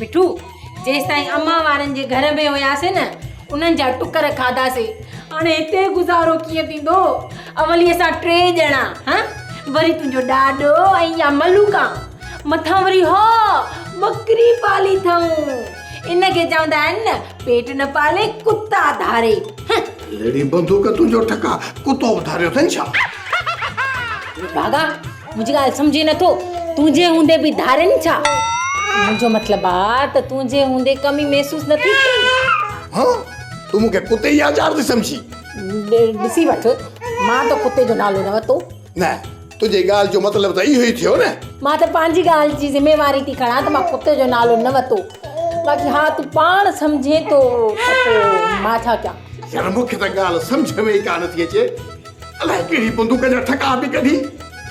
मिठू जेस ताईं अम्मा वारनि जे घर में हुयासीं न उन्हनि जा टुकर खाधासीं हाणे हिते गुज़ारो कीअं थींदो अवली असां 3 ॼणा हां वरी तुंहिंजो ॾाॾो ऐं या मलूका मथां वरी हो बकरी पाली अथऊं इनखे चवंदा आहिनि न पेट न पाले कुत्ता धारे लेडी बंदूक तुंहिंजो ठका कुतो धारियो अथनि छा भागा मुंहिंजी ॻाल्हि सम्झे नथो तुंहिंजे हूंदे बि धारनि छा मुंहिंजो मतिलबु आहे त तुंहिंजे हूंदे कमी महसूस न थी हाँ तू मूंखे कुते जी आज़ार थी सम्झी ॾिसी वठ मां त कुते जो नालो न वरितो न तुंहिंजी ॻाल्हि जो मतिलबु त इहो ई थियो न मां त पंहिंजी ॻाल्हि जी ज़िमेवारी थी खणां त मां कुते जो नालो न वरितो बाक़ी हा तूं पाण सम्झे थो त पोइ मां छा कयां यार मूंखे त ॻाल्हि सम्झ में ई कान थी अचे अलाए कहिड़ी बंदूक जा ठका बि कढी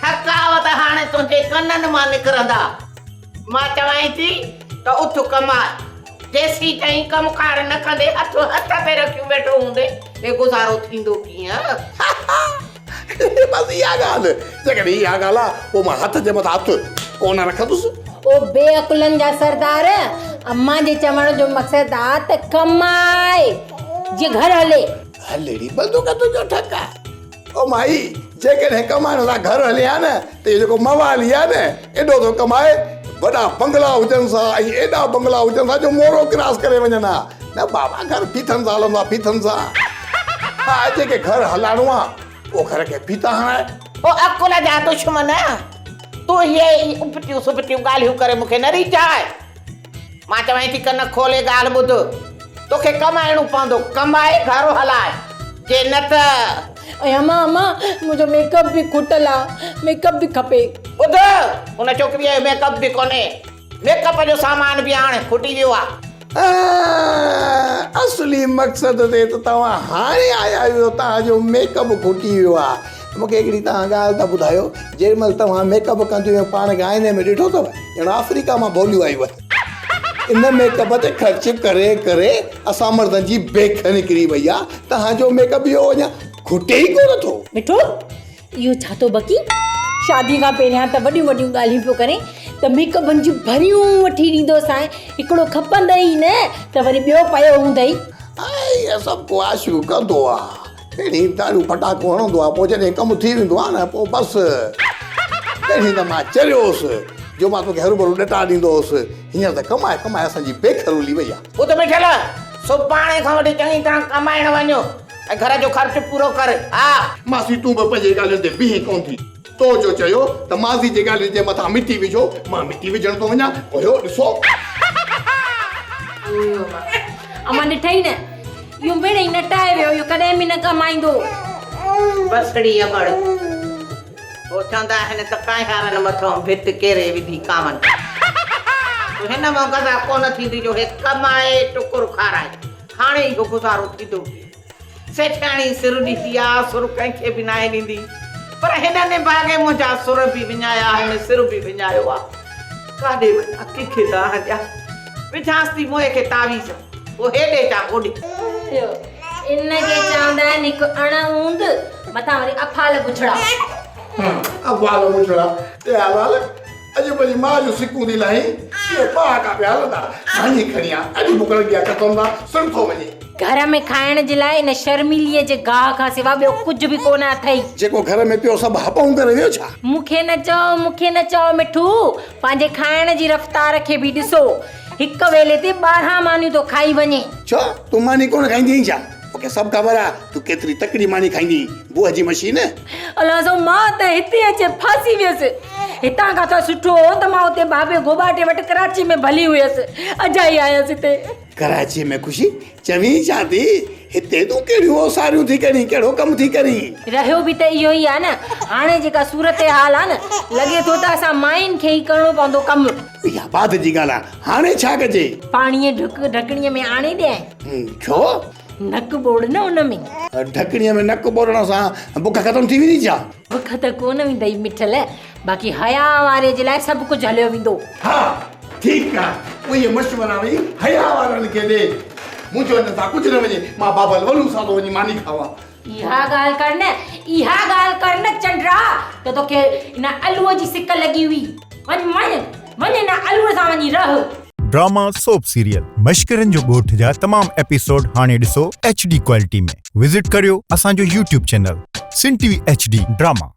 थकावत हाणे तुंहिंजे कननि मां निकिरंदा मां चवां थी त उथ कमाए जेसी ताईं कमु कार न कंदे हथ ते रखियो वेठो हूंदे हे गुज़ारो थींदो कीअं बस इहा ॻाल्हि जेकॾहिं इहा ॻाल्हि आहे पोइ मां हथ जे मथां हथु कोन रखंदुसि ओ बेअकुलनि जा सरदार अम्मा जे चवण जो मक़सदु आहे त कमाए जीअं घर हले हलेड़ी बंदूक तुंहिंजो ठका ओ माई जेकॾहिं कमाइण सां घर हले हा न त इहो जेको मवाली आहे न एॾो थो कमाए वॾा बंगला हुजनि सां ऐं एॾा बंगला हुजनि सां जो मोरो क्रॉस करे वञनि हा न बाबा घर फीथनि सां हलंदो आहे फीथनि सां हा जेके घर हलाइणो आहे उहो घर खे फीथा हणाए ओ अकुल जा दुश्मन तूं इहे उपटियूं सुपटियूं ॻाल्हियूं करे मूंखे न रिझाए मां चवां थी कन खोले ॻाल्हि ॿुध तोखे कमाइणो पवंदो कमाए घर हलाए जे न त ऐं अम्मा मुंहिंजो मेकअप बि खुटल आहे मेकअप बि खपे ॿुध हुन छोकिरीअ जो मेकअप बि कोन्हे मेकअप जो सामान बि हाणे खुटी वियो आहे असली मक़सद ते त तव्हां हाणे आया आहियो तव्हांजो मेकअप खुटी वियो आहे मूंखे हिकिड़ी तव्हां ॻाल्हि था ॿुधायो जेॾीमहिल तव्हां मेकअप कंदियूं पाण खे आईने में ॾिठो अथव ॼण अफ्रीका मां बोलियूं आयूं आहिनि इन मेकअप ते ख़र्च करे करे असां मर्दनि जी बेख निकिरी वई आहे तव्हांजो मेकअप इहो अञा खुटे ई कोन थो मिठो इहो छा थो बकी शादी खां पहिरियां त वॾियूं वॾियूं ॻाल्हियूं पियो करे त मेकअपनि जूं भरियूं वठी ॾींदोसीं हिकिड़ो खपंदई न त वरी ॿियो पियो हूंदई इहे सभु को आशियूं कंदो आहे पहिरीं दारू फटाको हणंदो आहे पोइ जॾहिं कमु थी वेंदो आहे न पोइ बसि पहिरीं त मां चरियोसि जो मां तोखे हरू भरू ॾटा ॾींदो हुउसि हींअर त कमाए कमाए असांजी बेख रुली वई आहे उहो त मिठल सुभाणे खां वठी चङी तरह कमाइण वञो ऐं घर जो ख़र्च पूरो कर हा मासी तूं बि पंहिंजे ॻाल्हियुनि ते बीह कोन थी तो जो चयो त मासी जे ॻाल्हियुनि जे मथां मिटी विझो मां मिटी विझण थो वञा ओयो ॾिसो अम्मा ॾिठई न इहो मिड़ई नटाए वियो इहो कॾहिं बि न कमाईंदो बसड़ी अमड़ हो चवंदा आहिनि त कांहारनि मथां भित केरे विधी कामन हिन मां गज़ा कोन थींदी जो हे कमाए टुकुर खाराए हाणे इहो गुज़ारो थींदो सेठाणी सिर ॾींदी आहे सुर कंहिंखे बि नाहे ॾींदी पर हिननि बागे मुंहिंजा सुर बि विञाया आहिनि सिर बि विञायो आहे काॾे वञा कंहिंखे त ॾियां विझांसि थी मोए खे तावीज़ पोइ हेॾे चा ओॾे इनखे चवंदा आहिनि हिकु अण ऊंद मथां वरी अफाल गुछड़ा अवाल मुछड़ा ते हाल अॼु पंहिंजी मां जो सिकूं थी लाहीं इहे पहाका पिया हलंदा हाणे खणी आ अॼु मोकिल ॾिया ख़तम था सुर थो वञे घर में खाइण जे लाइ इन शर्मिलीअ जे गाह खां सिवा ॿियो कुझु बि कोन अथई जेको घर में पियो सभु हपऊं करे वियो छा मूंखे न चओ मिठू पंहिंजे खाइण जी रफ़्तार खे बि ॾिसो हिकु वेले ते 12 मानियूं तो खाई वञे छो तूं मानी कोन खाईंदी आहीं छा मूंखे सभु ख़बर आहे तूं केतिरी तकड़ी मानी खाईंदी बुह जी मशीन अलाह सो मां त हिते अचे फासी वियसि हितां खां त सुठो त मां उते बाबे गोबाटे वटि कराची में भली हुयसि अजाई आयसि हिते कराची में ख़ुशी चवी छा थी हिते तूं कहिड़ियूं ओसारियूं थी करी कहिड़ो कमु थी करी रहियो बि त इहो ई आहे न हाणे जेका सूरत हाल आहे न लॻे थो त असां मायुनि खे ई करिणो पवंदो कमु इहा बात जी ॻाल्हि आहे हाणे छा कजे पाणीअ ढकणीअ में आणे ॾियां छो नक बोड़ न उन में ढकणीअ में नक बोड़ण सां बुख ख़तम थी वेंदी छा बुख त कोन वेंदई मिठल बाक़ी हया वारे जे लाइ सभु कुझु हलियो वेंदो हा ठीकु आहे उहे मशवरा वई हया वारनि खे ॾे मुंहिंजो हिन सां कुझु न वञे मां बाबल वलू सां थो वञी मानी खावां इहा ॻाल्हि कर न चंड्रा त तोखे इन अलूअ जी सिक लॻी हुई वञ हिन अलूअ सां वञी रह ड्रामा सोप सीरियल मश्करनि जो ॻोठ जा तमाम एपिसोड हाणे ॾिसो HD क्वालिटी में। विज़िट करियो असांजो YouTube चैनल सिन TV HD ड्रामा।